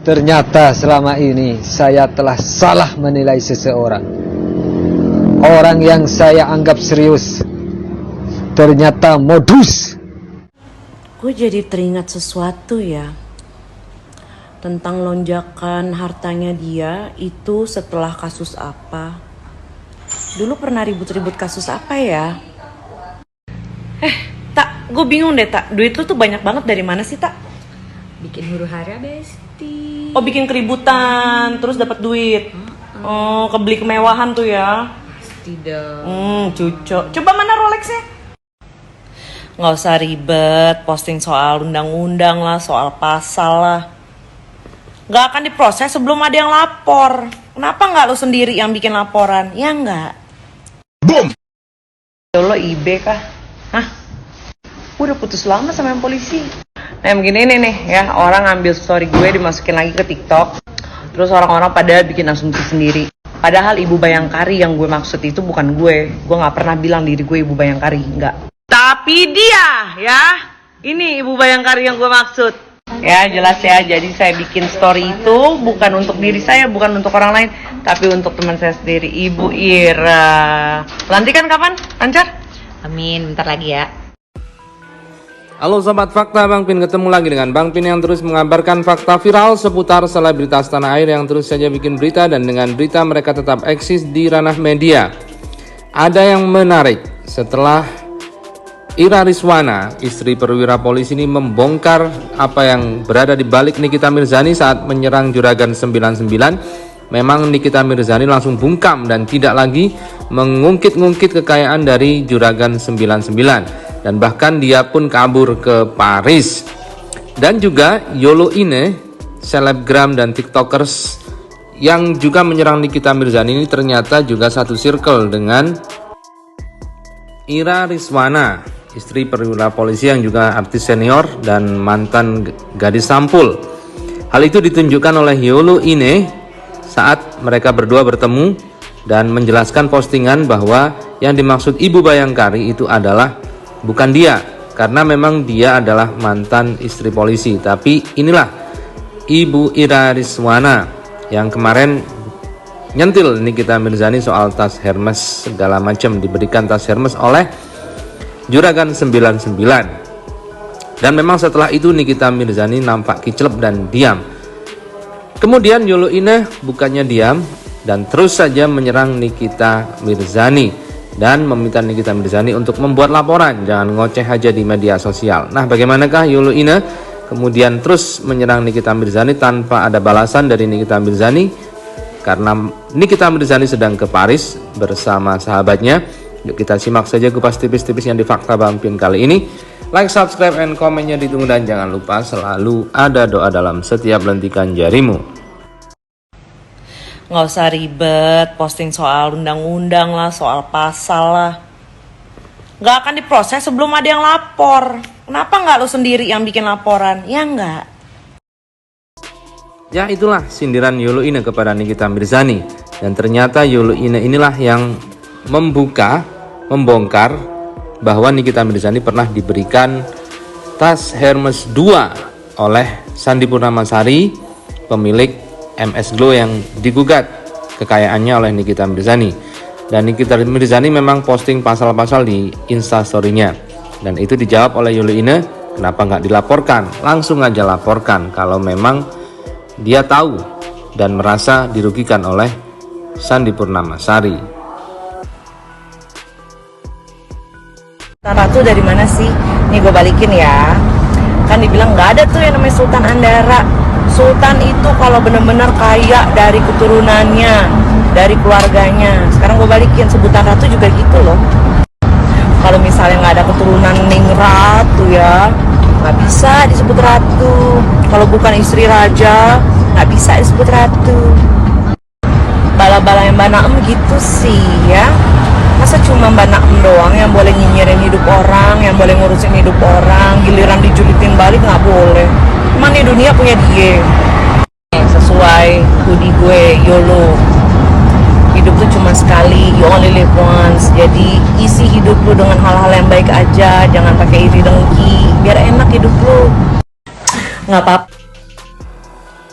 Ternyata selama ini saya telah salah menilai seseorang. Orang yang saya anggap serius ternyata modus. Gue jadi teringat sesuatu ya, tentang lonjakan hartanya dia itu setelah kasus apa. Dulu pernah ribut-ribut kasus apa ya? Tak, gue bingung deh tak, duit lu tuh banyak banget dari mana sih tak? Bikin huru-hara Besti. Oh bikin keributan, terus dapat duit. Oh kebeli kemewahan tuh ya. Pasti dong. Cucok. Coba mana Rolexnya? Nggak usah ribet, posting soal undang-undang lah, soal pasal lah. Nggak akan diproses sebelum ada yang lapor. Kenapa nggak lo sendiri yang bikin laporan? Ya nggak? Boom! Lo IB kah? Hah? Udah putus lama sama yang polisi. Nah begini nih ya, orang ngambil story gue dimasukin lagi ke TikTok. Terus orang-orang pada bikin asumsi sendiri. Padahal Ibu Bayangkari yang gue maksud itu bukan gue. Gue gak pernah bilang diri gue Ibu Bayangkari, enggak. Tapi dia ya, ini Ibu Bayangkari yang gue maksud. Ya jelas ya, jadi saya bikin story itu bukan untuk diri saya, bukan untuk orang lain, tapi untuk teman saya sendiri, Ibu Ira. Pelantikan kapan? Lancar? Amin, bentar lagi ya. Halo Sobat Fakta, Bang Pin ketemu lagi dengan Bang Pin yang terus mengabarkan fakta viral seputar selebritas tanah air yang terus saja bikin berita, dan dengan berita mereka tetap eksis di ranah media. Ada yang menarik setelah Ira Rizwana, istri perwira polisi ini membongkar apa yang berada di balik Nikita Mirzani saat menyerang Juragan 99. Memang Nikita Mirzani langsung bungkam dan tidak lagi mengungkit-ungkit kekayaan dari Juragan 99. Dan bahkan dia pun kabur ke Paris. Dan juga Yolo Ine, selebgram dan tiktokers yang juga menyerang Nikita Mirzani ini ternyata juga satu circle dengan Ira Rizwana, istri perwira polisi yang juga artis senior dan mantan gadis sampul. Hal itu ditunjukkan oleh Yolo Ine saat mereka berdua bertemu dan menjelaskan postingan bahwa yang dimaksud Ibu Bayangkari itu adalah bukan dia, karena memang dia adalah mantan istri polisi. Tapi inilah Ibu Ira Rizwana yang kemarin nyentil Nikita Mirzani soal tas Hermes segala macam, diberikan tas Hermes oleh Juragan 99. Dan memang setelah itu Nikita Mirzani nampak kiclep dan diam. Kemudian Yolo Ine bukannya diam dan terus saja menyerang Nikita Mirzani dan meminta Nikita Mirzani untuk membuat laporan, jangan ngoceh aja di media sosial. Nah, bagaimanakah Yolo Ine kemudian terus menyerang Nikita Mirzani tanpa ada balasan dari Nikita Mirzani? Karena Nikita Mirzani sedang ke Paris bersama sahabatnya. Yuk kita simak saja kupas tipis-tipis yang di Fakta Bang Pin kali ini. Like, subscribe, and komennya ditunggu, dan jangan lupa selalu ada doa dalam setiap lentikan jarimu. Nggak usah ribet, posting soal undang-undang lah, soal pasal lah. Nggak akan diproses sebelum ada yang lapor. Kenapa nggak lo sendiri yang bikin laporan? Ya nggak? Ya itulah sindiran Yolo Ine kepada Nikita Mirzani. Dan ternyata Yolo Ine inilah yang membongkar bahwa Nikita Mirzani pernah diberikan tas Hermes 2 oleh Sandi Purnamasari, pemilik MS Glow yang digugat kekayaannya oleh Nikita Mirzani. Dan Nikita Mirzani memang posting pasal-pasal di instastorynya, dan itu dijawab oleh Yolo Ine, kenapa nggak dilaporkan? Langsung aja laporkan kalau memang dia tahu dan merasa dirugikan oleh Sandi Purnamasari. Sultan Ratu dari mana sih? Nih gue balikin ya. Kan dibilang nggak ada tuh yang namanya Sultan Andara. Sultan itu kalau benar-benar kaya dari keturunannya, dari keluarganya. Sekarang gue balikin, sebutan ratu juga gitu loh. Kalau misalnya nggak ada keturunan ningrat tuh ya, nggak bisa disebut ratu. Kalau bukan istri raja, nggak bisa disebut ratu. Bala-bala yang Mbak Naem gitu sih ya. Masa cuma Mbak Naem doang yang boleh nyinyirin hidup orang, yang boleh ngurusin hidup orang, giliran dijulitin balik nggak boleh. Cuman di dunia punya dia. Sesuai hoodie gue, YOLO. Hidup tuh cuma sekali, you only live once. Jadi isi hidup lu dengan hal-hal yang baik aja, jangan pakai iri dengki, biar enak hidup lu. Nggak apa-apa.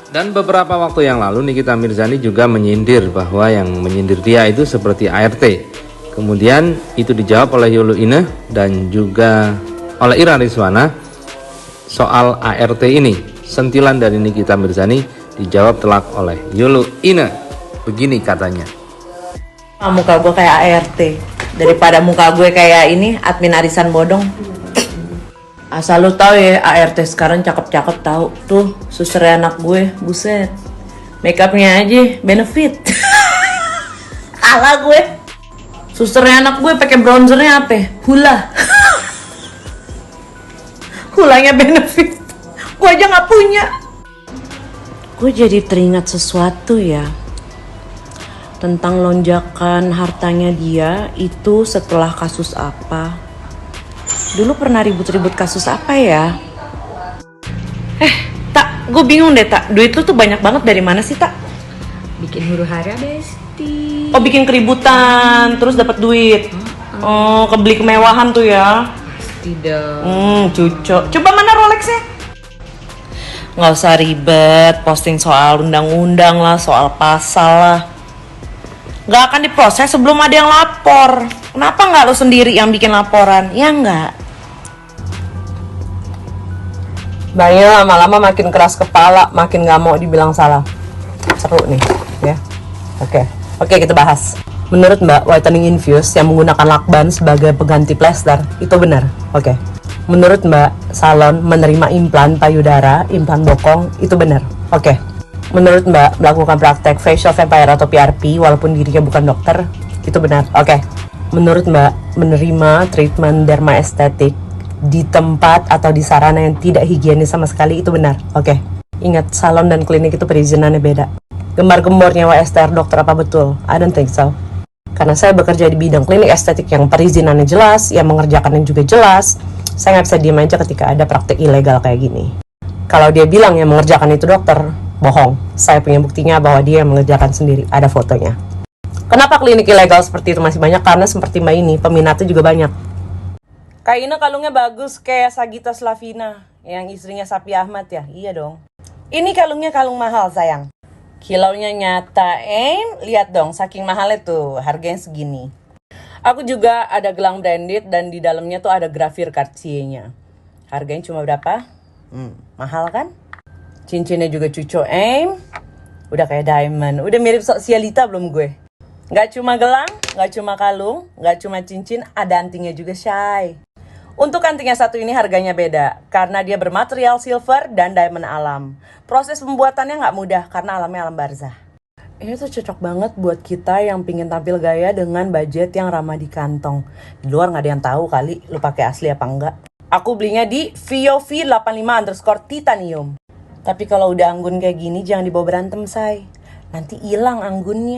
Dan beberapa waktu yang lalu Nikita Mirzani juga menyindir bahwa yang menyindir dia itu seperti ART. Kemudian itu dijawab oleh Yulu Ine dan juga oleh Ira Rizwana soal ART ini. Sentilan dari Nikita Mirzani dijawab telak oleh Yulu Ine. Begini katanya. Muka gue kayak ART daripada muka gue kayak ini admin arisan bodong. Asal lu tahu ya, ART sekarang cakep-cakep tahu. Tuh, susternya anak gue, buset. Makeupnya aja benefit. Ala gue. Susternya anak gue pakai bronzernya apa? Hula. Hulanya benefit. Gue aja nggak punya. Gue jadi teringat sesuatu ya. Tentang lonjakan hartanya dia itu setelah kasus apa? Dulu pernah ribut-ribut kasus apa ya? Tak, gue bingung deh tak. Duit lu tuh banyak banget dari mana sih tak? Bikin huru hara Besti. Oh bikin keributan, terus dapat duit. Oh kebeli kemewahan tuh ya? Pasti dong. Cucok. Coba mana Rolexnya? Nggak usah ribet, posting soal undang-undang lah, soal pasal lah. Nggak akan diproses sebelum ada yang lapor. Kenapa nggak lo sendiri yang bikin laporan? Ya nggak? Mbaknya lama-lama makin keras kepala, makin nggak mau dibilang salah. Seru nih, ya. Oke, kita bahas. Menurut Mbak, whitening infuse yang menggunakan lakban sebagai pengganti plester itu benar? Oke. Menurut Mbak, salon menerima implan payudara, implan bokong itu benar? Oke. Menurut Mbak, melakukan praktek facial vampire atau PRP walaupun dirinya bukan dokter itu benar? Oke. Menurut Mbak, menerima treatment derma estetik di tempat atau di sarana yang tidak higienis sama sekali itu benar? Oke. Ingat, salon dan klinik itu perizinannya beda. Gemar-gembornya WSTR dokter apa betul? I don't think so. Karena saya bekerja di bidang klinik estetik yang perizinannya jelas, yang mengerjakannya juga jelas. Saya nggak bisa diem aja ketika ada praktek ilegal kayak gini. Kalau dia bilang yang mengerjakan itu dokter, bohong. Saya punya buktinya bahwa dia yang mengerjakan sendiri. Ada fotonya. Kenapa klinik ilegal seperti itu masih banyak? Karena seperti Mbak ini, peminatnya juga banyak. Kak Ina kalungnya bagus kayak Sagita Slavina, yang istrinya Sapi Ahmad ya? Iya dong. Ini kalungnya kalung mahal sayang. Kilaunya nyata, lihat dong, saking mahalnya tuh, harganya segini. Aku juga ada gelang branded dan di dalamnya tuh ada grafir Cartier-nya. Harganya cuma berapa? Mahal kan? Cincinnya juga cuco, udah kayak diamond, udah mirip Sosialita belum gue? Gak cuma gelang, gak cuma kalung, gak cuma cincin, ada antingnya juga Shay. Untuk antingnya satu ini harganya beda, karena dia bermaterial silver dan diamond alam. Proses pembuatannya gak mudah, karena alamnya alam barzah. Ini tuh cocok banget buat kita yang pingin tampil gaya dengan budget yang ramah di kantong. Di luar gak ada yang tahu kali lu pakai asli apa enggak. Aku belinya di VOV85_titanium. Tapi kalau udah anggun kayak gini jangan dibawa berantem say. Nanti hilang anggunnya.